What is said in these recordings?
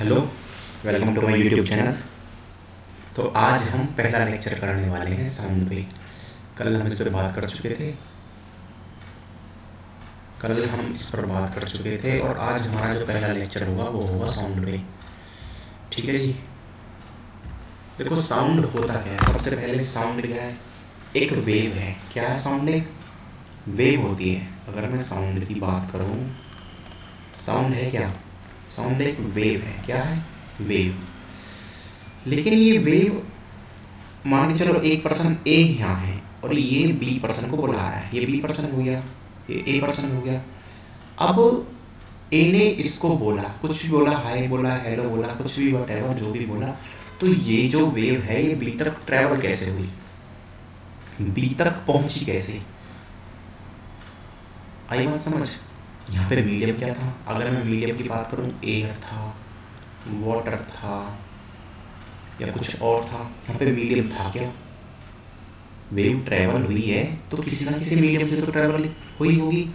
Hello, welcome to my YouTube channel. तो आज हम पहला लेक्चर करने वाले हैं साउंड पे। कल हम इस पर बात कर चुके थे और आज हमारा जो पहला लेक्चर होगा वो होगा साउंड पे। ठीक है जी। देखो साउंड होता क्या है। सबसे पहले साउंड क्या है? एक वेव है। क्या है साउंड? एक वेव होती है। अगर मैं साउंड की बात करूँ, साउंड है क्या? साउंड एक वेव है। क्या है? वेव। लेकिन ये वेव, मान के चलो एक पर्सन ए यहाँ है और ये बी पर्सन को बुला रहा है। ये बी पर्सन हो गया, ये ए पर्सन हो गया। अब ए ने इसको बोला, कुछ भी बोला, हाय बोला, हेलो बोला, कुछ भी, वटेवर जो भी बोला, तो ये जो वेव है ये बी तक ट्रेवल कैसे हुई, बी तक पहुंची कैसे? आई बात समझ? यहाँ पे मीडियम क्या था? अगर मैं मीडियम की बात करूँ, एयर था, वाटर था या कुछ और था, यहाँ पे मीडियम था क्या? वेव ट्रेवल हुई है तो किसी ना किसी मीडियम से तो ट्रेवल हुई होगी।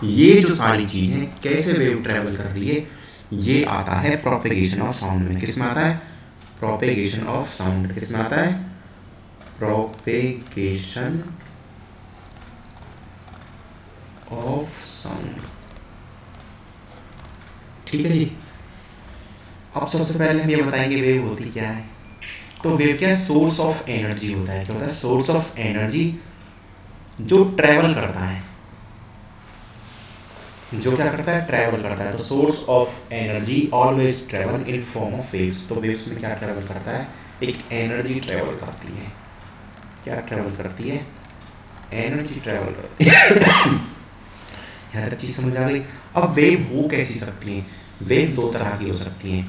ये जो सारी चीजें कैसे वेव ट्रेवल कर रही है, ये आता है प्रोपेगेशन ऑफ साउंड में। किस में आता है? Propagation of sound. किस में आता है? Propagation of sound. ठीक है जी। अब सबसे पहले हम ये बताएंगे वेव होती क्या है। तो वेव क्या? सोर्स ऑफ एनर्जी होता है। क्या होता है? सोर्स ऑफ एनर्जी जो ट्रेवल करता है। जो क्या करता है? ट्रैवल करता है। तो source of energy always travel in form of waves. तो वेव्स में क्या ट्रैवल करता है? एक एनर्जी ट्रैवल करती है। क्या ट्रैवल करती है? एनर्जी ट्रैवल करती है। यहाँ तक चीज समझ आ गई। अब वेव हो कैसी सकती है? वेव दो तरह की हो सकती है।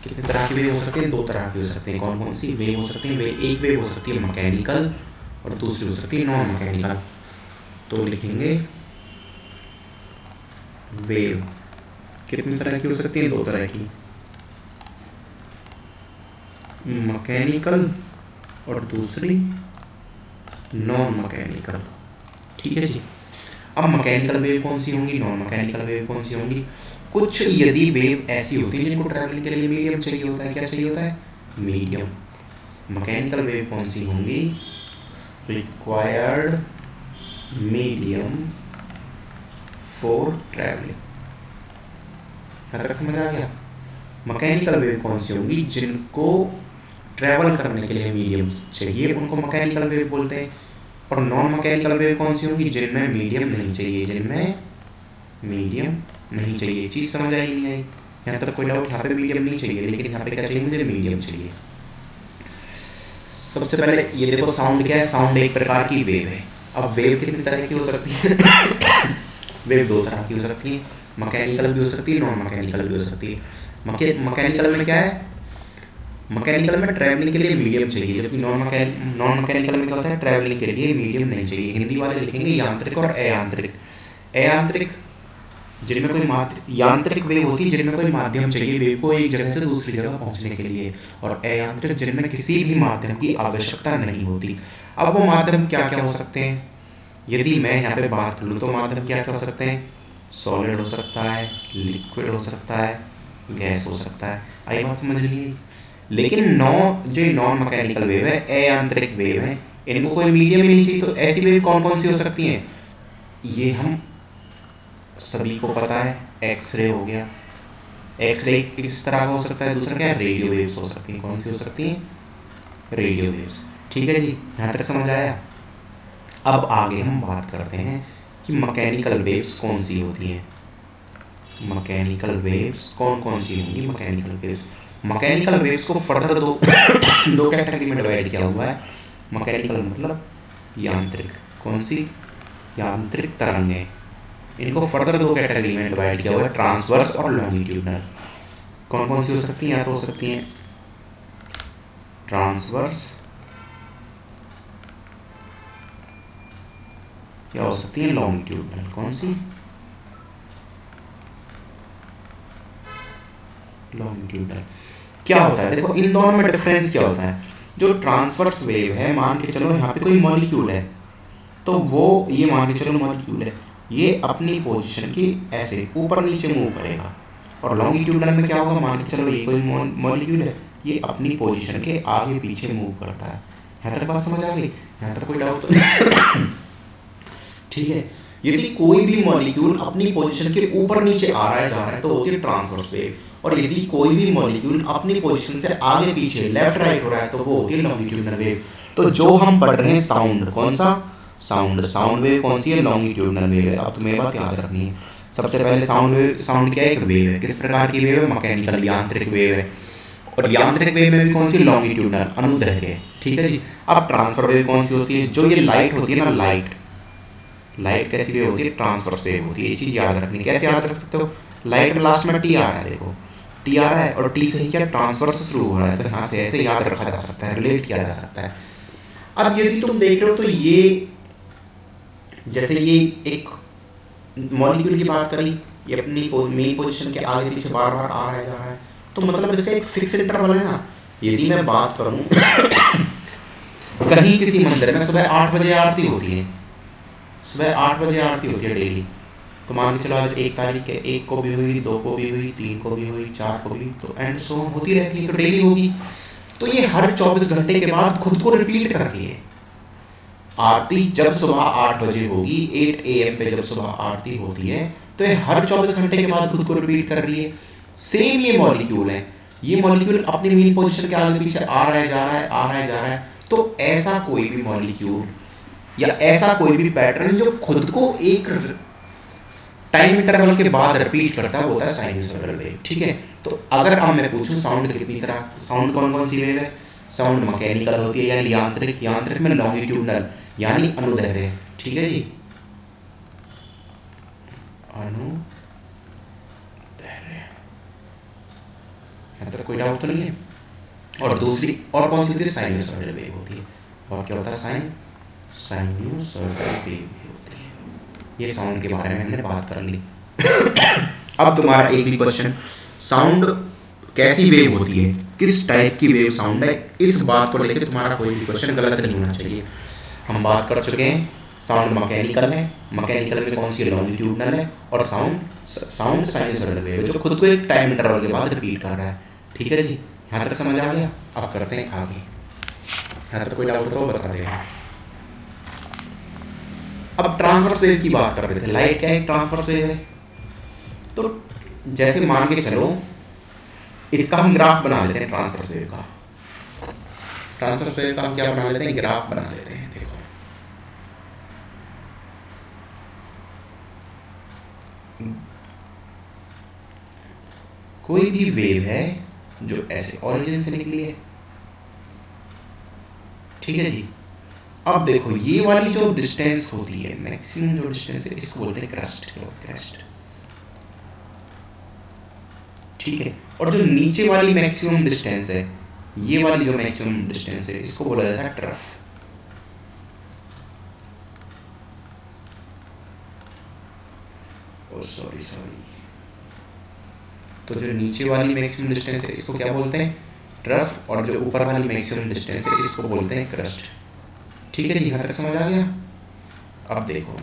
कितने तरह की वेव हो सकती है? दो तरह की हो सकती है। कौन कौन सी वेव हो सकती है? एक वेव हो सकती है मैकेनिकल और दूसरी हो सकती है नॉन मैकेनिकल। तो लिखेंगे वेव कितनी तरह की हो सकती है? दो तरह की, मैकेनिकल और दूसरी नॉन मैकेनिकल। ठीक है जी। अब मैकेनिकल वेव कौन सी होंगी, नॉन मैकेनिकल वेव कौन सी होंगी? कुछ यदि वेव ऐसी होती है जिनको ट्रैवलिंग के लिए मीडियम चाहिए होता है। क्या चाहिए होता है? मीडियम। मैकेनिकल वेव कौन सी होंगी? Required medium for travelling. यहाँ तक समझ आ गया? मैकेनिकल वेव कौन सी होंगी? जिनको ट्रैवल करने के लिए मीडियम चाहिए, उनको मैकेनिकल वेव बोलते हैं। और नॉन मैकेनिकल वेव कौन सी होंगी? जिनमें मीडियम नहीं चाहिए, जिनमें मीडियम नहीं चाहिए। चीज समझ आई नहीं आई? यहाँ तक कोई डाउट? यहाँ पे मीडियम नहीं चाहिए, लेकिन यहाँ पे क्या चाहिए? मुझे मीडियम चाहिए। सबसे पहले ये देखो, साउंड क्या है? साउंड एक प्रकार की वेव है। अब वेव कितनी तरह की हो सकती है? वेव दो तरह की हो सकती है। मैकेनिकल भी हो सकती है, नॉन मैकेनिकल भी हो सकती है। मैकेनिकल में क्या है? मैकेनिकल में ट्रैवलिंग के लिए मीडियम चाहिए, जबकि नॉन मैकेनिकल में क्या होता है? ट्रैवलिंग के लिए मीडियम नहीं चाहिए। हिंदी वाले लिखेंगे यांत्रिक और अयांत्रिक। अयांत्रिक जिनमें कोई यांत्रिक वेव होती है जिनमें कोई माध्यम चाहिए वेव को एक जगह से दूसरी जगह पहुंचने के लिए, और अयांत्रिक जिनमें किसी भी माध्यम की आवश्यकता नहीं होती। अब वो माध्यम क्या क्या हो सकते हैं? यदि मैं यहाँ पे बात करूँ तो माध्यम क्या क्या हो सकते हैं? सॉलिड हो सकता है, लिक्विड हो सकता है, गैस हो सकता है। आई बात समझ लीजिए। लेकिन जो नॉन मैकेनिकल वेव है, अयांत्रिक वेव है, इनको कोई मीडियम ही नहीं चाहिए। तो ऐसी वेव कौन कौन सी हो सकती हैं? ये हम सभी को पता है। एक्सरे हो गया। एक्सरे इस तरह का हो सकता है। दूसरा क्या है? रेडियो वेव्स हो सकती हैं। कौन सी हो सकती हैं? Radio waves. ठीक है जी। यहाँ तक समझ आया? अब आगे हम बात करते हैं कि मैकेनिकल वेव्स कौन सी होती हैं। मैकेनिकल वेव्स कौन कौन सी होंगी? मैकेनिकल वेव्स को फर्दर दो दो कैटेगरी में डिवाइड किया हुआ है। मैकेनिकल मतलब यांत्रिक। कौन सी? यांत्रिक तरंगें। इनको फर्दर दो कैटेगरी में डिवाइड किया हुआ है, ट्रांसवर्स और लॉन्गिट्यूडनल। कौन कौन सी हो सकती हैं? या तो हो सकती हैं ट्रांसवर्स या हो सकती है लॉन्गिट्यूडनल। कौन सी? लॉन्गिट्यूडनल। क्या होता है? देखो इन दोनों में डिफरेंस क्या होता है? जो ट्रांसवर्स वेव है, मान के चलो यहाँ पे कोई मॉलिक्यूल है, तो वो ये मान के चलो मॉलिक्यूल है, ये अपनी पोजीशन की ऐसे ऊपर नीचे मूव करेगा। और लॉन्गिट्यूडनल में क्या होगा, मान के चलो ये कोई मॉलिक्यूल है, ये अपनी पोजीशन के आगे पीछे मूव करता है। यहाँ तक बात समझ आ गई? यहाँ तक कोई डाउट तो नहीं? ठीक है, यदि कोई भी मॉलिक्यूल अपनी पोजीशन के ऊपर नीचे आ रहा है जा रहा है तो होती है ट्रांसवर्स वेव, और यदि कोई भी मॉलिक्यूल अपनी पोजीशन से आगे पीछे लेफ्ट राइट हो रहा है तो वो होती है लॉन्गिट्यूडनल वेव। तो जो हम पढ़ रहे हैं साउंड, कौन सा साउंड वेव कौन सी है, लॉन्गिट्यूडनल वेव है। अब तुम्हें बात याद रखनी है, सबसे पहले साउंड क्या है, एक वेव है। किस प्रकार की वेव है, मैकेनिकल यांत्रिक वेव है। और यांत्रिक वेव में भी कौन सी, लॉन्गिट्यूडनल अनुदैर्घ्य। ठीक है जी। अब ट्रांसफर वेव कौन सी होती है, जो ये लाइट होती है ना, लाइट कैसी वेव होती है, ट्रांसवर्स वेव होती है। ये चीज याद रखनी, कैसे याद रख सकते हो, लाइट में लास्ट में टी आ रहा है, देखो टी आ रहा है और टी से क्या ट्रांसवर्स शुरू हो रहा है, तो यहाँ से ऐसे याद रखा जा सकता है, रिलेट किया जा सकता है। अब यदि तुम देख रहे हो तो ये जैसे ये एक मॉलिक्यूल की बात करी, ये अपनी मेन पोजीशन के आगे पीछे बार बार आ रहा है जा रहा है, तो मतलब इसका एक फिक्स इंटरवल है ना। यदि मैं बात करूं कहीं किसी मंदिर में सुबह 8 बजे आरती होती है, सुबह 8 बजे आरती होती है डेली, तो मान के चलो आज 1 तारीख है, 1 को भी हुई, 2 को भी हुई, 3 को भी हुई, 4 को भी, तो एंड सो होती रहती है, तो डेली होगी। तो ये हर 24 घंटे के बाद खुद को रिपीट कर रही है। आरती जब सुबह 8 बजे होगी, 8 AM पे जब सुबह आरती होती है, तो ये हर 24 घंटे के बाद खुद को रिपीट कर रही है। सेम ये मॉलिक्यूल है, ये मॉलिक्यूल अपनी मेन पोजीशन के आगे पीछे आ रहा है जा रहा है, आ रहा है जा रहा है। तो ऐसा कोई भी मॉलिक्यूल या ऐसा कोई भी पैटर्न जो खुद को एक टाइम इंटरवल के बाद रिपीट करता है, वो होता है साइनसॉइडल वेव। ठीक है, तो अगर अब मैं पूछूं साउंड कितनी तरह, साउंड कौन कौन सी वेव है, साउंड मैकेनिकल होती है यानी यांत्रिक, यांत्रिक में लॉन्गिट्यूडनल यानी अनुदैर्घ्य। ठीक है जी, अनुदैर्घ्य। यहाँ तक कोई डाउट तो नहीं है? और दूसरी और कौन सी होती है, साइनसॉइडल वेव होती है। और क्या होता है, साइनसॉइडल वेव होती है। ये साउंड के बारे में हमने बात कर ली। अब तुम्हारा एक भी क्वेश्चन, साउंड कैसी वेव होती है, किस टाइप की वेव साउंड है, इस बात को लेकर तुम्हारा कोई भी क्वेश्चन गलत नहीं होना चाहिए। हम बात कर चुके हैं साउंड मैकेनिकल है, मैकेनिकल में कौन सी लॉन्गिट्यूडनल है, और साउंड साइनसॉइडल वेव जो खुद को एक टाइम इंटरवल के बाद रिपीट कर रहा है। ठीक है जी, यहाँ तक समझ आ गया? अब करते हैं आगे। यहाँ तक कोई डाउट तो बता देगा। अब ट्रांसवर्स वेव की बात कर रहे थे, लाइट क्या है, ट्रांसवर्स वेव है। तो जैसे मान के चलो इसका हम ग्राफ बना लेते हैं, ट्रांसवर्स वेव का, ट्रांसवर्स वेव का हम क्या बना लेते हैं, ग्राफ बना लेते हैं। देखो कोई भी वेव है जो ऐसे ओरिजिन से निकली है, ठीक है जी। अब देखो ये वाली जो डिस्टेंस होती है, मैक्सिमम जो डिस्टेंस है, इसको बोलते हैं क्रस्ट, क्रेस्ट। ठीक है, और जो नीचे वाली मैक्सिमम डिस्टेंस है, ये वाली जो मैक्सिमम डिस्टेंस है, इसको बोला जाता है ट्रफ। ओ सॉरी, तो जो नीचे वाली मैक्सिमम डिस्टेंस है इसको क्या बोलते हैं, ट्रफ, और जो ऊपर वाली मैक्सिमम डिस्टेंस है इसको बोलते हैं क्रस्ट। ठीक है जी, यहाँ तक समझ आ गया? अब देखो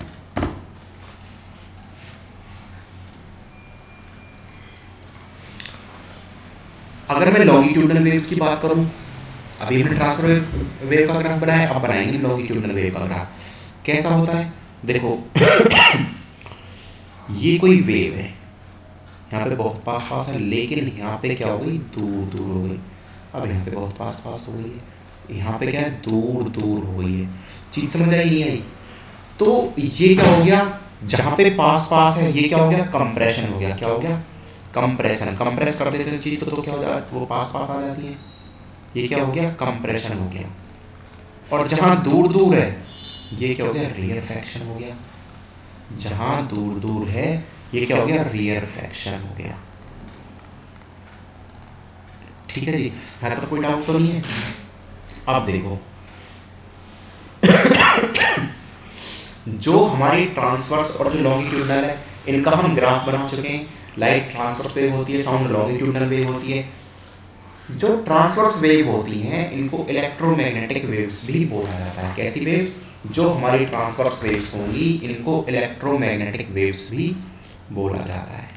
अगर मैं लॉन्गिट्यूडनल वेव्स की बात करूं, अभी हमने ट्रांसफर वेव का ग्राफ बनाया, अब बनाएंगे लॉन्गिट्यूडनल वेव का ग्राफ। कैसा होता है, देखो ये कोई वेव है, यहाँ पे बहुत पास पास है, लेकिन यहाँ पे क्या हो गई, दूर दूर हो गई। अब यहाँ पे बहुत पास पास हो गई है, यहाँ पे क्या है, दूर दूर हो गई है। चीज समझ आई नहीं आई? तो ये क्या हो गया, जहाँ पे पास पास है ये क्या हो गया, कंप्रेशन हो गया। क्या हो गया, कंप्रेशन। कंप्रेस कर देते हैं चीज को तो क्या हो जाता, वो पास पास आ जाती है। ये क्या हो गया, कंप्रेशन हो गया। और जहाँ दूर दूर है ये क्या हो गया, रेयरफैक्शन हो गया। जहाँ दूर दूर है ये क्या हो गया, रेयरफैक्शन हो गया। ठीक है जी, यहाँ तो कोई डाउट तो नहीं है? अब देखो जो हमारी ट्रांसवर्स और जो लॉन्गिट्यूडनल है, इनका हम ग्राफ बना चुके हैं। लाइट ट्रांसवर्स वेव होती है, साउंड लॉन्गिट्यूडनल वेव होती है। जो ट्रांसवर्स वेव होती हैं इनको इलेक्ट्रोमैग्नेटिक वेव्स भी बोला जाता है। कैसी वेव्स, जो हमारी ट्रांसवर्स वेव्स होंगी इनको इलेक्ट्रोमैग्नेटिक वेव्स भी बोला जाता है।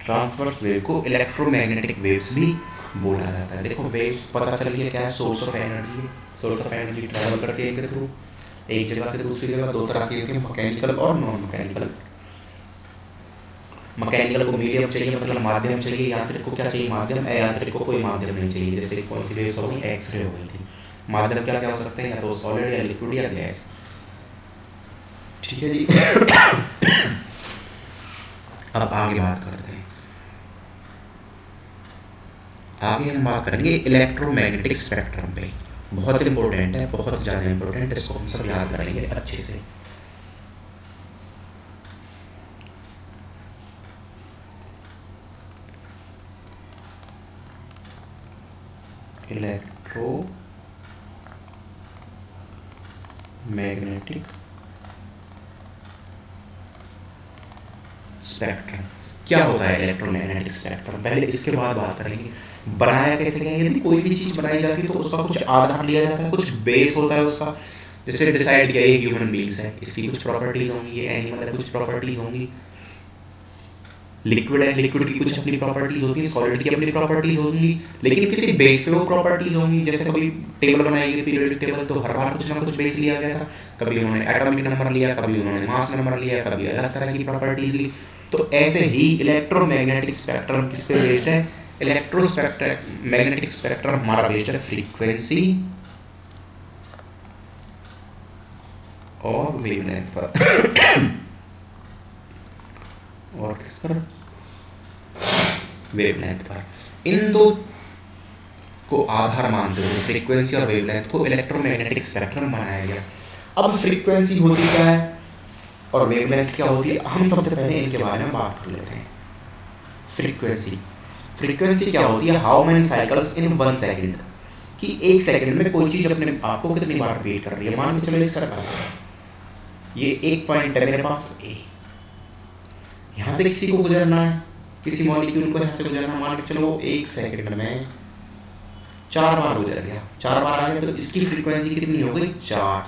ट्रांसवर्स वेव को इलेक्ट्रोमैग्नेटिक वेव्स भी बोला जाता है। देखो वेव्स पता चल गया क्या है, source of energy. Source of energy travel करती है इनके थ्रू एक जगह से दूसरी जगह। दो तरह की होती है, मैकेनिकल और नॉन मैकेनिकल। मैकेनिकल को मीडियम चाहिए, मतलब माध्यम चाहिए। यांत्रिक को क्या चाहिए, माध्यम। अयांत्रिक को कोई माध्यम नहीं चाहिए। जैसे कौन सी वेव्स हो गई, एक्सरे हो गई थी। माध्यम क्या क्या हो सकते हैं, या तो सॉलिड या लिक्विड या गैस। ठीक है जी। अब आगे बात करते हैं। आगे हम बात करेंगे इलेक्ट्रोमैग्नेटिक स्पेक्ट्रम पे। बहुत इंपॉर्टेंट है, बहुत ज़्यादा इंपॉर्टेंट है। इसको हम सब याद करेंगे अच्छे से। इलेक्ट्रोमैग्नेटिक स्पेक्ट्रम क्या होता है। इलेक्ट्रोमैग्नेटिक स्पेक्ट्रम पहले इसके बाद बात करेंगे बनाया कैसे गया। यदि कोई भी चीज़ बनाई जाती है तो उसका कुछ आधार लिया जाता है, कुछ बेस होता है उसका। जैसे डिसाइड किया ये ह्यूमन बींग्स है, इसकी कुछ प्रॉपर्टीज होंगी। ये एनिमल है, कुछ प्रॉपर्टीज होंगी। लिक्विड है, लिक्विड की कुछ अपनी प्रॉपर्टीज होती है। सॉलिड की अपनी प्रॉपर्टीज होंगी, लेकिन किसी बेस पे वो प्रॉपर्टीज होंगी। जैसे कभी टेबल बनाई गई, पीरियोडिक टेबल, तो हर बार कुछ ना कुछ बेस लिया गया था। कभी उन्होंने एटॉमिक नंबर लिया, कभी उन्होंने मास नंबर लिया, कभी अलग तरह की प्रॉपर्टीज ली। तो ऐसे ही इलेक्ट्रोमैग्नेटिक स्पेक्ट्रम किस पे बेस्ड है। मैग्नेटिक स्पेक्ट्रम हमारा बेस्ड है फ्रीक्वेंसी और वेवलेंथ पर। और किस पर, वेवलेंथ पर। इन दो को आधार मानते हुए फ्रीक्वेंसी और वेवलेंथ को इलेक्ट्रोमैग्नेटिक स्पेक्ट्रम बनाया गया। अब फ्रीक्वेंसी होती क्या है और वेवलेंथ क्या होती है, हम सबसे पहले इनके बारे में बात कर लेते हैं। फ्रीक्वेंसी फ्रीक्वेंसी क्या होती है, how many cycles in 1 second. कि 1 सेकंड में कोई चीज़ अपने आपको कितनी बार रिपीट कर रही है। मान के चलो एक सर्कल है, ये एक पॉइंट है मेरे पास ए, यहाँ से किसी को गुजरना है, किसी मॉलिक्यूल को यहाँ से गुजरना। मान के चलो 1 सेकंड में 4 बार गुजर गया, 4 बार आ गया, तो इसकी फ्रीक्वेंसी कितनी हो गई, 4।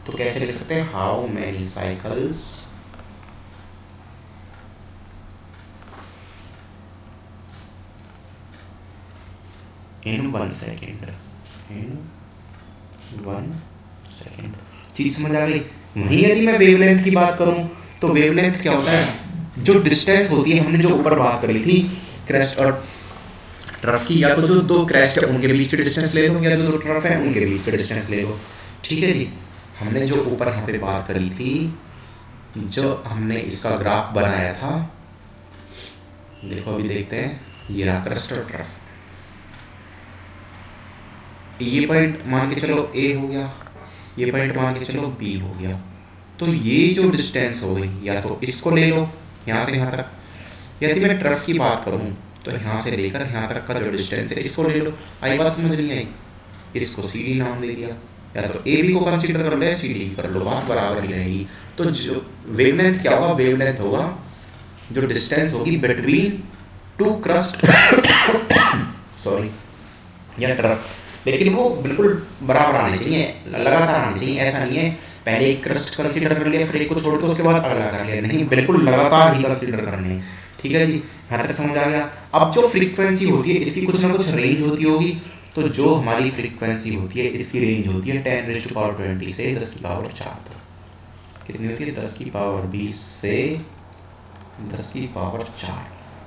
तो कैसे लिख सकते हैं, how many cycles in 1 second. In 1 second. चीज समझ आ गई। वहीं यदि मैं वेवलेंथ की बात करूं तो वेवलेंथ क्या होता है, जो डिस्टेंस होती है, हमने जो ऊपर बात करी थी क्रेस्ट और ट्रफ की, या तो जो दो क्रेस्ट है उनके बीच की डिस्टेंस ले लो, या जो दो ट्रफ है उनके बीच की डिस्टेंस ले लो। ठीक है जी। हमने जो ऊपर यहाँ पे बात करी थी, जो हमने इसका ग्राफ बनाया था, देखो अभी देखते हैं। ये रहा क्रेस्ट और ट्रफ। ये पॉइंट मान के चलो ए हो गया, ये पॉइंट मान के चलो बी हो गया। तो ये जो डिस्टेंस हो गई, या तो इसको ले लो यहाँ से यहाँ तक, यदि मैं ट्रफ की बात करूँ तो यहाँ से लेकर यहाँ तक का जो डिस्टेंस है इसको ले लो। आई बात समझ नहीं आई, इसको सी डी नाम दे दिया, या तो ए बी को कंसीडर कर लो, सी डी कर लो, बात बराबर ही रहेगी। तो जो वेवलेंथ क्या होगा, वेवलेंथ होगा जो डिस्टेंस होगी बिटवीन 2 क्रस्ट सॉरी या ट्रफ। लेकिन वो बिल्कुल बराबर आने चाहिए, लगातार आने चाहिए। ऐसा नहीं है पहले एक क्रस्ट कंसीडर कर लिया, फिर एक को छोड़ के उसके बाद अगला कर लिया, नहीं, बिल्कुल लगातार ही कंसीडर करने। ठीक है जी, यहाँ तक समझ आ गया। अब जो फ्रीक्वेंसी होती है इसकी कुछ ना कुछ रेंज होती होगी। तो जो हमारी फ्रीक्वेंसी होती है इसकी रेंज होती है 10⁻20 से 10⁻4 तक। कितनी होती है, 10⁻20 से 10⁻4।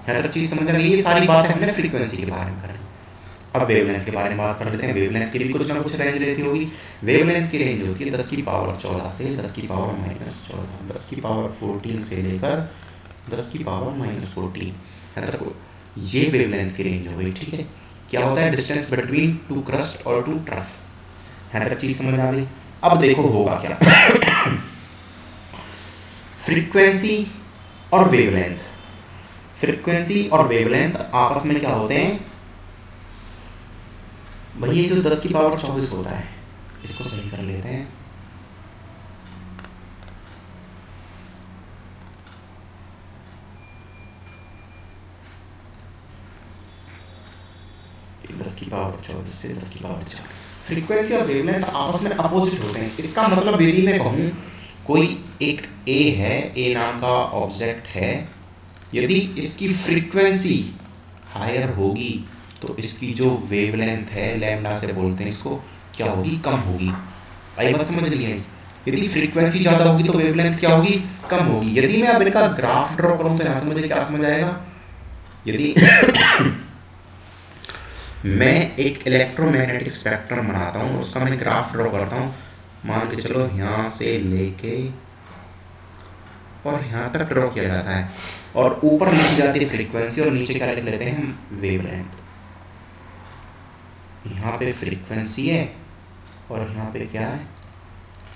यहाँ तक चीज़ समझ आ गई। ये सारी बातें हमने फ्रीक्वेंसी के बारे में करी। अब वेवलेंथ के बारे में बात कर लेते हैं। वेवलेंथ की भी कुछ ना कुछ रेंज रहती होगी। वेवलेंथ की रेंज होती है 10⁻14 से 10⁻14, 10⁻14 से लेकर 10⁻14। यहाँ तक ये वेवलेंथ की रेंज हो गई। ठीक है, क्या होता है, डिस्टेंस बिटवीन 2 क्रस्ट और 2 ट्रफ। यहाँ तक चीज समझ आ गई। अब देखो होगा क्या। फ्रीक्वेंसी और वेवलेंथ, फ्रीक्वेंसी और वेवलेंथ आपस में क्या होते हैं भाई, ये जो 10⁻24 होता है इसको सही कर लेते हैं। ये 10⁻24 से 10⁻4। फ्रीक्वेंसी और वेवलेंथ आपस में अपोजिट होते हैं। इसका मतलब यदि मैं कहूँ कोई एक ए है, ए नाम का ऑब्जेक्ट है, यदि इसकी फ्रीक्वेंसी हायर होगी तो इसकी जो वेवलेंथ है, लैम्डा से बोलते हैं इसको, क्या होगी, कम होगी। आई बात समझ नहीं आई? यदि फ्रीक्वेंसी ज़्यादा होगी तो वेवलेंथ क्या होगी, कम होगी। यदि मैं अब इनका ग्राफ ड्रॉ करूँ तो यहाँ से मुझे क्या समझ आएगा, यदि मैं एक इलेक्ट्रोमैग्नेटिक स्पेक्ट्रम बनाता हूँ, उसका मैं ग्राफ ड्रॉ करता हूँ, मान के चलो यहाँ से लेके और यहाँ तक ड्रॉ किया जाता है, और ऊपर लिखी जाती है फ्रीक्वेंसी और नीचे क्या लिख लेते हैं हम, वेवलेंथ। यहाँ पे फ्रीक्वेंसी है और यहाँ पे क्या है,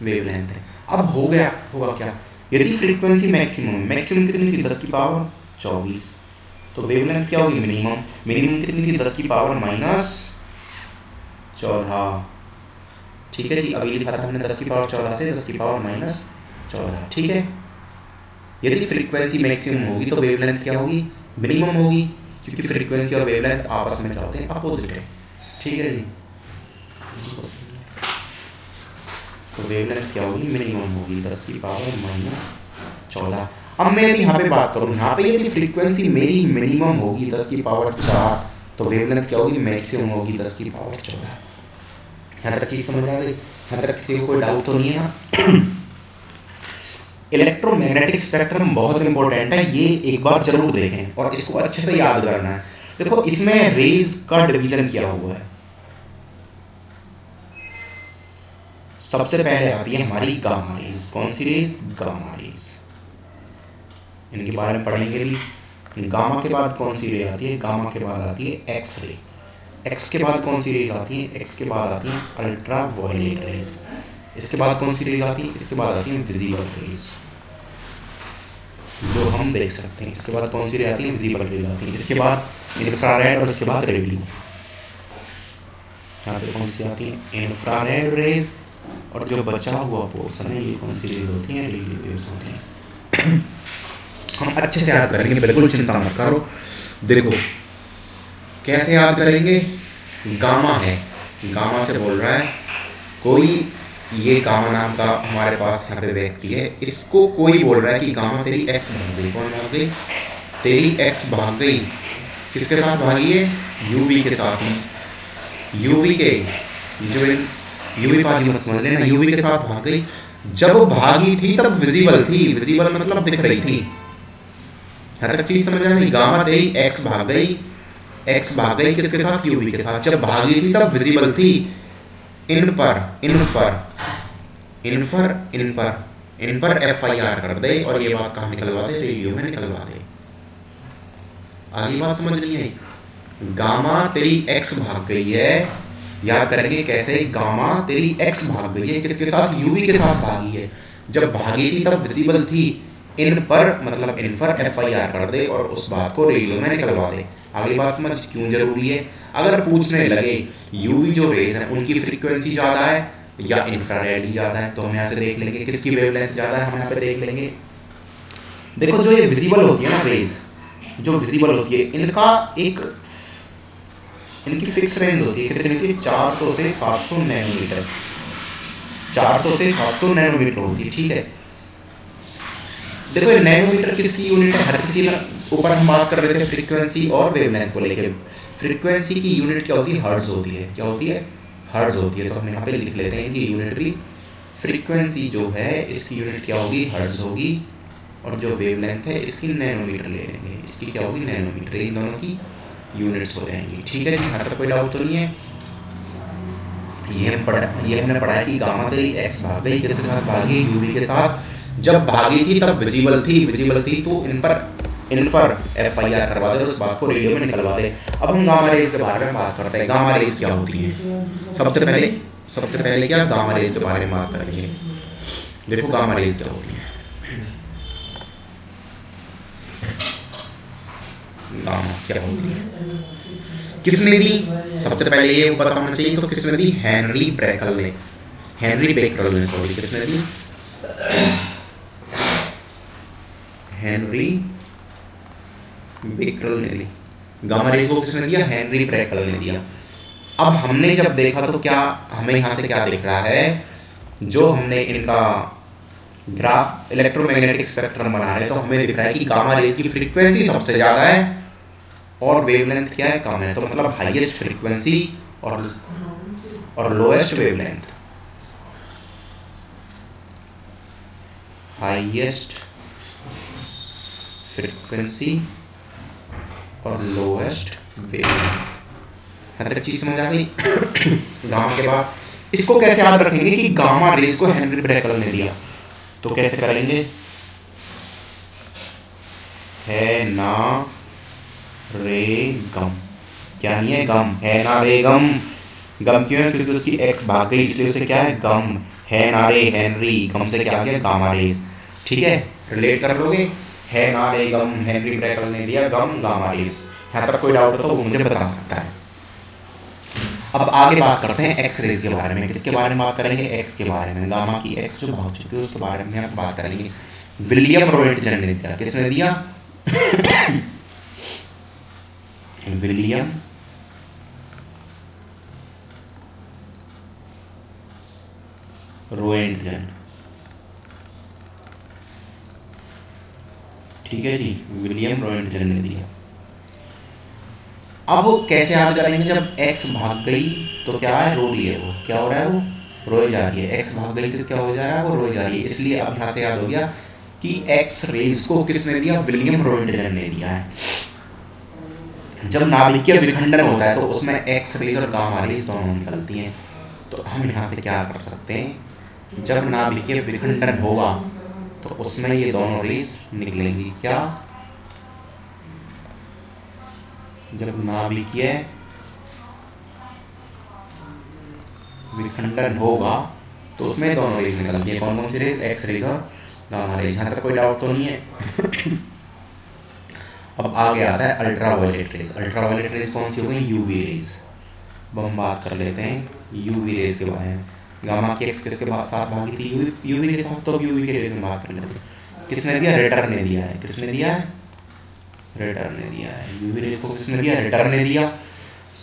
वेवलेंथ है। अब हो गया, होगा क्या, यदि फ्रीक्वेंसी मैक्सिमम कितनी थी, 10 की पावर 24, तो वेवलेंथ क्या होगी, मिनिमम कितनी थी, 10 की पावर -14। ठीक है जी, अभी लिखा था हमने 10 की पावर 14 से 10 की पावर -14। ठीक है, यदि फ्रीक्वेंसी मैक्सिमम होगी तो वेवलेंथ क्या होगी, मिनिमम होगी, क्योंकि फ्रीक्वेंसी और वेवलेंथ आपस में क्या होते हैं, अपोजिट है। ठीक है जी, तो वेवलेंथ क्या होगी, मिनिमम होगी, 10 की पावर -14। अब मैं यदि यहाँ पे बात करूँ, यहाँ पे यदि फ्रीक्वेंसी मेरी मिनिमम होगी 10 की पावर 4, तो वेवलेंथ क्या होगी, मैक्सिमम होगी 10 की पावर 14। यहाँ तक चीज़ समझ आ गई? यहाँ तक किसी को कोई डाउट तो नहीं है ना? इलेक्ट्रोमैग्नेटिक स्पेक्ट्रम बहुत इंपॉर्टेंट है, ये एक बार जरूर देखें और इसको अच्छे से याद करना है। देखो इसमें रेज का डिवीजन किया हुआ है। सबसे पहले आती है हमारी गामा रेज। कौन सी रेज, गामा रेज, इनके बारे में पढ़ेंगे भी। गामा के बाद कौन सी रे आती है, गामा के बाद आती है एक्स रे। एक्स के बाद कौन सी रेज आती है, एक्स के बाद आती है अल्ट्रा वायलेट रेज। इसके बाद कौन सी रेज आती है, इसके बाद आती है विजिबल रेज, जो हम देख सकते हैं। इसके बाद कौन सी रे आती है, विजिबल रेज आती है। इसके बाद इंफ्रारेड और इसके बाद रेडियो। यहाँ पे कौन सी आती है, इंफ्रारेड रेज, और जो बचा हुआ पोर्शन है ये कौन सी रेज होती है, रेडियो वेव्स होती हैं। हम अच्छे से याद करेंगे, बिल्कुल चिंता मत करो। देखो कैसे याद करेंगे, गामा है, गामा से बोल रहा है कोई, ये गामा नाम का हमारे पास यहाँ पे व्यक्ति है, इसको कोई बोल रहा है कि गामा तेरी एक्स भाग गई। कौन भाग गई, तेरी एक्स भाग गई। किसके साथ भागी है, यूवी के साथ में। यूवी के जो यूवी पाजी मत समझ लेना, यूवी के साथ भाग गई। जब भागी थी तब विजिबल थी, विजिबल मतलब दिख रही थी। यहाँ तक चीज समझ आई? गामा तेरी एक्स भाग गई, एक्स भाग गई किसके साथ, यूवी के साथ। जब भागी थी तब विजिबल थी। इन पर FIR कर दे और ये बात कहाँ निकलवा दे, रेडियो में निकलवा दे। आगे बात समझ नहीं आई? गामा तेरी एक्स भाग गई है, याद करेंगे कैसे, गामा तेरी एक्स भाग गई है किसके साथ, यूवी के साथ भागी है। जब भागी थी तब विजिबल थी। इन पर मतलब इन पर FIR कर दे और उस बात को रेडियो में निकलवा दे। आगे बात समझ क्यों जरूरी है? अगर पूछने लगे यूवी जो रेज है उनकी फ्रीक्वेंसी ज़्यादा है या इंफ्रारेड ज़्यादा है, तो हम यहाँ से देख लेंगे किसकी वेवलेंथ ज़्यादा है, हम यहाँ पे देख लेंगे। देखो जो ये विजिबल होती है ना रेज, जो विजिबल होती है, इनका एक इनकी फिक्स रेंज होती है। कितनी होती है, 400 से 700 नैनोमीटर। 400 से 700 नैनोमीटर होती है। ठीक है, देखो ये नैनोमीटर किसकी यूनिट है, हर किसी ऊपर हम बात कर रहे थे फ्रीक्वेंसी और वेवलेंथ को लेके। फ्रीक्वेंसी की यूनिट क्या होती है, हर्ट्ज होती है। क्या होती है, हर्ट्ज होती है। तो हम यहाँ पे लिख लेते हैं कि यूनिट भी, फ्रीक्वेंसी जो है इसकी यूनिट क्या होगी, हर्ट्ज होगी, और जो वेवलेंथ है इसकी नैनोमीटर ले लेंगे, इसकी क्या होगी, नैनोमीटर। इन दोनों की यूनिट्स हो जाएंगी। ठीक है जी, यहाँ तक कोई डाउट तो नहीं है? ये हमने पढ़ा है कि गामा तेरी एक्स भाग गई किसके साथ भागी, यूवी के साथ। जब भागी थी तब विजिबल थी तो इन पर FIR करवा दे और उस बात को रेडियो में निकलवा दे। अब हम गामा रेज के बारे में बात करते हैं। गामा रेज क्या होती है, सबसे पहले क्या गामा रेज के बारे में बात करेंगे। देखो गामा रेज क्या होती है। गामा क्या होती है, किसने दी, सबसे पहले ये पता होना चाहिए। तो किसने दी, हेनरी बेकरल ने, किसने दी, हेनरी बेकरल ने दी। गामा रेज को किसने दिया, हेनरी बेकरल ने दिया। अब हमने जब देखा तो क्या हमें यहाँ से क्या दिख रहा है, जो हमने इनका ग्राफ इलेक्ट्रोमैग्नेटिक स्पेक्ट्रम बना रहे हैं, तो हमें दिख रहा है कि गामा रेज की फ्रीक्वेंसी सबसे ज़्यादा है और वेवलेंथ क्या है, कम है। तो मतलब हाईएस्ट फ्रीक्वेंसी और लोएस्ट वेवलेंथ, हाईएस्ट फ्रीक्वेंसी और लोएस्ट वेवलेंथ। हर चीज समझ आ गई। गामा के बाद इसको कैसे याद रखेंगे कि गामा रेज को हेनरी ब्रेकल ने दिया, तो कैसे करेंगे, है ना रे गम, क्या नहीं है, गम है ना रे गम। गम क्यों है, क्योंकि उसकी एक्स भाग गई, इसलिए उसे क्या है, गम है ना रे हेनरी, गम से क्या आ गया, गामा रेज। ठीक है, रिलेट कर लोगे, है ना रे गम, हेनरी ब्रेकल ने दिया गम गामा रेज। यहाँ तक कोई डाउट हो तो वो मुझे बता सकता है। अब आगे बात करते हैं एक्स रेज के बारे में। किसके बारे में बात करेंगे, एक्स के बारे में। गामा की एक्स जो भाग चुकी है उसके बारे में हम बात करेंगे। विलियम रोएंटजन ने दिया, किसने दिया, विलियम रोएंटजन। ठीक है जी, विलियम रोएंटजन ने दिया। अब वो कैसे याद करेंगे, जब एक्स भाग गई तो क्या है, रो रही है, वो क्या हो रहा है, वो रोए जा रही है। एक्स भाग गई तो क्या हो जा रहा है, वो रोए जा रही है। इसलिए अब यहाँ से याद हो गया कि एक्स रेज को किसने दिया, विलियम रोएंटजन ने दिया है। जब नाभिकीय विखंडन होता है तो उसमें एक्स रेज और गामा रेज दोनों निकलती हैं। तो हम यहाँ से क्या कर सकते हैं, जब नाभिकीय विखंडन होगा तो उसमें ये दोनों रेज निकलेंगी। क्या, जब नाभिकीय विखंडन होगा तो उसमें दोनों रेज निकलती है। कौन कौन सी रेज, एक्स रेज और गामा रेज। यहाँ तक कोई डाउट तो नहीं है। अब आगे आता है ultraviolet rays. Ultraviolet rays कौन सी हो गई, यूवी रेज। अब हम बात कर लेते हैं यूवी रेज के बारे में। गामा की एक्स किसके बाद साथ भागी थी, यूवी के साथ, तो अब यूवी के रेज में बात कर लेते हैं। किसने दिया, रिटर्न ने दिया है। किसने दिया है, रिटर्न ने दिया है। यूवी रेज को किसने दिया, रिटर्न ने दिया।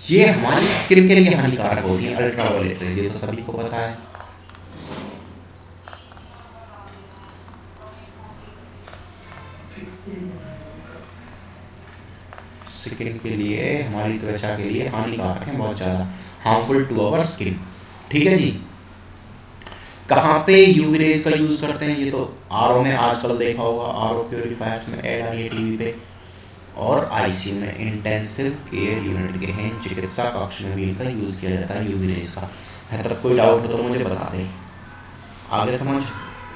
ये हमारी स्किन के लिए हानिकारक होती है अल्ट्रा वायलेट रेज, ये तो सभी को पता है। स्किन के लिए, हमारी त्वचा के लिए हानिकारक है, बहुत ज़्यादा हार्मफुल टू अवर स्किन। ठीक है जी। कहाँ पे यूवी रेज का यूज़ करते हैं, ये तो आरओ में आजकल देखा होगा, आरओ प्योरीफायर्स में ऐड आ रही है टीवी पे, और आईसीयू में, इंटेंसिव केयर यूनिट के हैं चिकित्सा कक्ष में भी इनका यूज़ किया जाता है यूवी रेज का। है तब कोई डाउट हो तो मुझे बता दें। आगे समझ।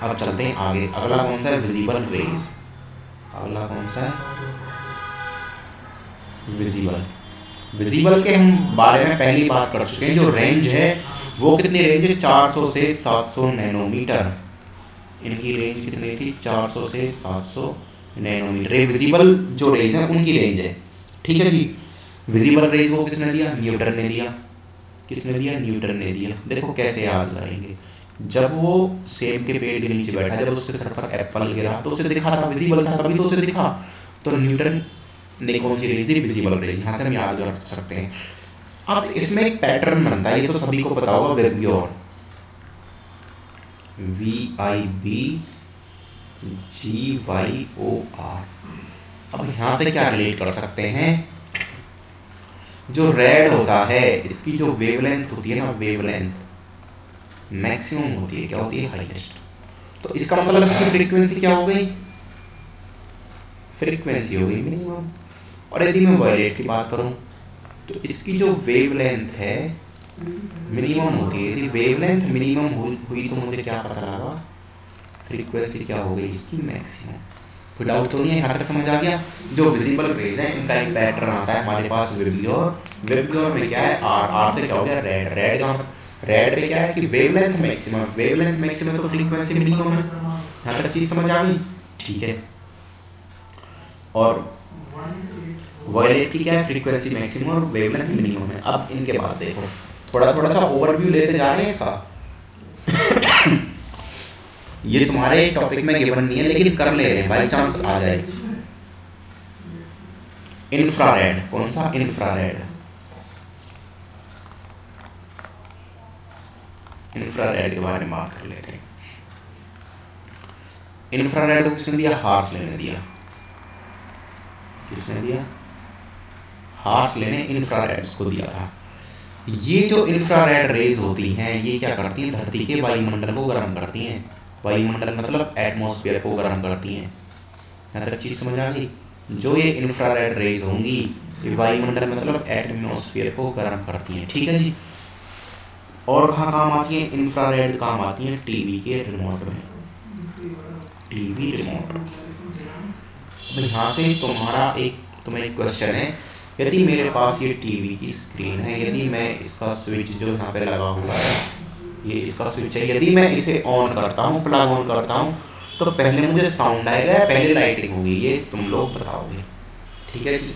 अब चलते हैं आगे। अगला कौन सा है, विजिबल रेज। अगला कौन सा है, विजिबल। विजिबल के हम बारे में पहली बात कर चुके हैं। जो रेंज है वो कितनी रेंज है, 400 से 700 नैनोमीटर। इनकी रेंज कितनी थी, 400 से 700 नैनोमीटर। विजिबल जो रेंज है उनकी रेंज है। ठीक है जी। विजिबल रेंज वो किसने दिया, न्यूटन ने दिया। किसने दिया, न्यूटन ने दिया। देखो कैसे याद करेंगे, जब वो सेब के पेड़ के नीचे बैठा, जब उसके सर पर एप्पल गिरा तो उसे दिखा था, विजिबल था, तभी तो उसे दिखा। तो न्यूटन ने कौन सी रेंज दी, विजिबल रेंज। यहाँ से हम याद कर सकते हैं। अब इसमें एक पैटर्न बनता है, ये तो सभी को पता होगा, वेबियोर, VIBGYOR। अब यहाँ से क्या रिलेट कर सकते हैं, जो रेड होता है इसकी जो वेवलेंथ होती है ना, वेवलेंथ मैक्सिमम होती है, क्या होती है, हाईएस्ट। तो इसका मतलब इसकी फ्रीक्वेंसी क्या हो गई, फ्रीक्वेंसी हो गई मिनिमम। और यदि मैं वायलेट की बात करूं तो इसकी जो वेवलेंथ है मिनिमम होती है। यदि वेवलेंथ मिनिमम हुई तो मुझे क्या पता लगा, फ्रीक्वेंसी क्या हो गई इसकी, मैक्सिमम। कोई डाउट तो नहीं है, यहाँ तक समझ आ गया। जो विजिबल रेज है इनका एक पैटर्न आता है हमारे पास, वेबियोर। वेबियोर में क्या है, आर, आर से क्या हो गया, रेड। रेड का रेड पे क्या है कि वेवलेंथ मैक्सिमम, वेवलेंथ मैक्सिमम तो फ्रीक्वेंसी मिनिमम है। यहाँ तक चीज समझ आ गई, ठीक है। और वायलेट की क्या है, फ्रीक्वेंसी मैक्सिमम और वेवलेंथ मिनिमम है। अब इनके बाद देखो, थोड़ा थोड़ा सा ओवरव्यू लेते जा रहे हैं इसका। ये तुम्हारे टॉपिक में गिवन नहीं है लेकिन कर ले रहे हैं, बाई चांस आ जाए। इंफ्रारेड, कौन सा, इंफ्रारेड। इंफ्रारेड के बारे में बात कर लेते हैं। इंफ्रारेड को किसने दिया? हार्सले ने दिया। किसने दिया? हार्सले ने इंफ्रारेड को दिया था। ये जो इंफ्रारेड रेज होती हैं ये क्या करती हैं? धरती के वायुमंडल को गर्म करती हैं। वायुमंडल मतलब एटमॉस्फेयर को गर्म करती हैं। यहाँ तक चीज़ समझ आ गई? जो ये इंफ्रारेड रेज होंगी ये वायुमंडल मतलब एटमॉस्फेयर को गर्म करती हैं। ठीक है जी। और कहाँ काम आती है इंफ्रारेड? काम आती है टीवी के रिमोट में। TV remote. अब यहाँ से तुम्हें एक क्वेश्चन है, यदि मेरे पास ये टीवी की स्क्रीन है, यदि मैं इसका स्विच जो यहाँ पे लगा हुआ है ये इसका स्विच है, यदि मैं इसे ऑन करता हूँ, प्लग ऑन करता हूँ, तो पहले मुझे साउंड आएगा या पहले लाइटिंग होगी? ये तुम लोग बताओगे। ठीक है जी।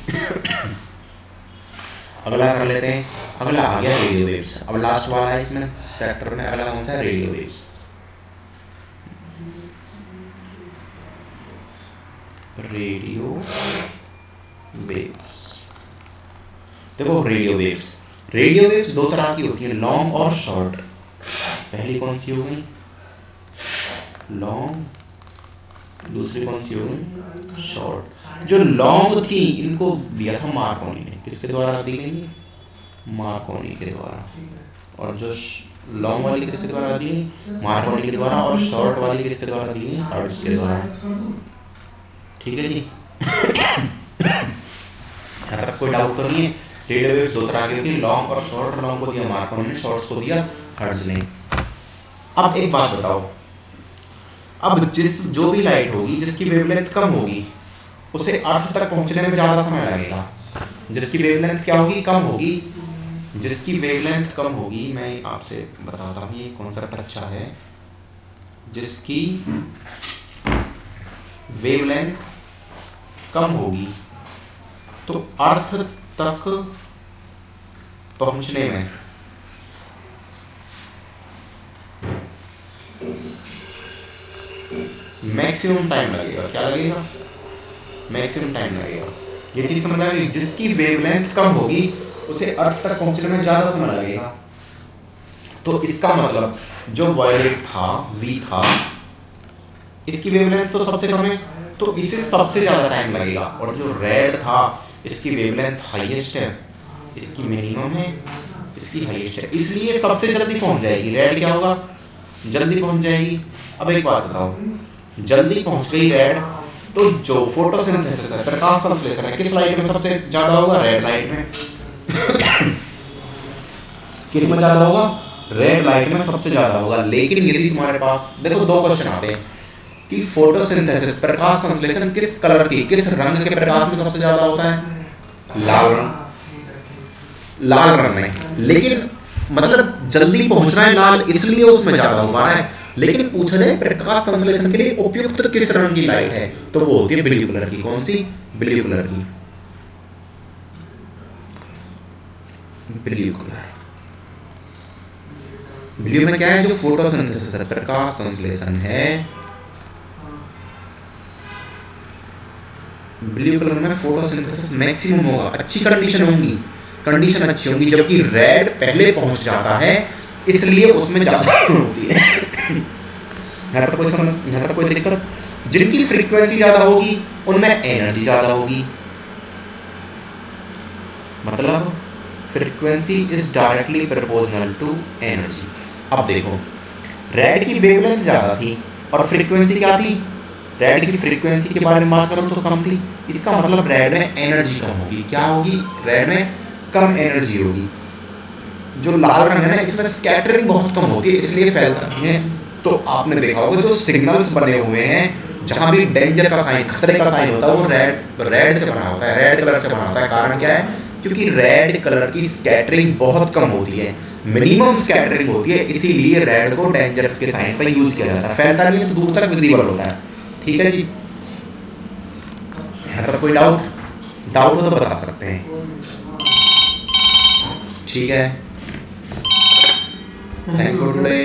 अगला कर लेते हैं। अगला आ गया रेडियो वेव्स। अब लास्ट वाला है इसमें सेक्टर में। अगला कौन सा है? Radio waves. Radio waves. देखो रेडियो वेव्स दो तरह की होती है, लॉन्ग और शॉर्ट। पहली कौन सी होगी? लॉन्ग। दूसरी कौन सी होगी? शॉर्ट। जो लॉन्ग थी इनको दिया था मार्कोनी ने। किसके द्वारा दी गई? मार्कोनी के द्वारा। और जो लॉन्ग वाली किसके द्वारा दी? मार्कोनी के द्वारा। और शॉर्ट वाली किसके द्वारा दी? हर्ट्ज के द्वारा। ठीक है जी। यहाँ तक कोई डाउट तो नहीं है? रेडियो वेव्स दो तरह की होती है, लॉन्ग और शॉर्ट। लॉन्ग को दिया मार्कोनी ने, शॉर्ट्स को दिया हर्ट्ज ने। अब एक बात बताओ, अब जो भी लाइट होगी जिसकी वेवलेंथ कम होगी उसे अर्थ तक पहुंचने में ज़्यादा समय लगेगा। जिसकी वेवलेंथ क्या होगी? कम होगी। जिसकी वेवलेंथ कम होगी, मैं आपसे बताता हूँ ये कॉन्सेप्ट अच्छा है। जिसकी वेवलेंथ कम होगी तो अर्थ तक पहुंचने में मैक्सिमम टाइम लगेगा। क्या लगेगा? मैक्सिमम टाइम लगेगा। ये चीज समझ आ गई? जिसकी वेवलेंथ कम होगी उसे अर्थ तक पहुंचने में ज्यादा समय लगेगा। तो इसका मतलब जो वायलेट था, वी था, इसकी वेवलेंथ तो सबसे कम है तो इसे सबसे ज्यादा टाइम लगेगा। और जो रेड था इसकी वेवलेंथ हाईएस्ट है, इसकी मिनिमम है, इसकी हाईएस्ट है, इसलिए सबसे जल्दी पहुंच जाएगी। रेड क्या होगा? जल्दी पहुंच जाएगी। अब एक बात बताओ, जल्दी पहुंच गई रेड तो जो फोटोसिंथेसिस है, प्रकाश संश्लेषण है, किस लाइट में सबसे ज्यादा होगा? रेड लाइट में। किस में ज्यादा होगा? रेड लाइट में सबसे ज्यादा होगा। लेकिन यदि तुम्हारे पास देखो दो क्वेश्चन आते हैं कि फोटोसिंथेसिस प्रकाश संश्लेषण किस कलर की, किस रंग के प्रकाश में सबसे ज्यादा होता है? लाल रंग। लाल रंग में। लेकिन मतलब जल्दी पहुंचना है लाल, इसलिए उसमें ज्यादा हो पा रहा है। लेकिन पूछा जाए प्रकाश संश्लेषण के लिए उपयुक्त किस रंग की लाइट है, तो वो होती है ब्लू कलर की। कौन सी? ब्लू कलर की। Blue colour. ब्लू में क्या है? जो फोटोसिंथेसिस है, प्रकाश संश्लेषण है, ब्लू कलर में फोटोसिंथेसिस मैक्सिमम होगा, अच्छी कंडीशन होंगी, कंडीशन अच्छी होंगी। जबकि रेड पहले पहुंच जाता है इसलिए उसमें ज्यादा होती है। यहाँ तक कोई समझ, यहाँ तक कोई दिक्कत? जिनकी फ्रीक्वेंसी ज्यादा होगी उनमें एनर्जी ज्यादा होगी। मतलब frequency is directly proportional to energy. अब देखो रेड की वेवलेंथ ज्यादा थी और फ्रीक्वेंसी क्या थी? रेड की फ्रीक्वेंसी के बारे में बात करूं तो कम थी। इसका मतलब रेड में एनर्जी कम होगी। क्या होगी? रेड में कम एनर्जी होगी। जो लाल रंग है ना इसमें स्कैटरिंग बहुत कम होती है इसलिए फैलता नहीं है। तो आपने देखा होगा जो सिग्नल्स बने हुए हैं जहां भी डेंजर का साइन, खतरे का साइन होता है, वो रेड से बना होता है, रेड कलर से बना होता है। कारण क्या है? क्योंकि रेड कलर की स्कैटरिंग बहुत कम होती है, मिनिमम स्कैटरिंग होती है, इसीलिए रेड को डेंजर के साइन पर यूज किया जाता है। फैलता नहीं है तो दूर तक विजिबल होता है। ठीक है जी। यहाँ तक कोई डाउट हो तो बता सकते हैं। ठीक है। Thanks for today.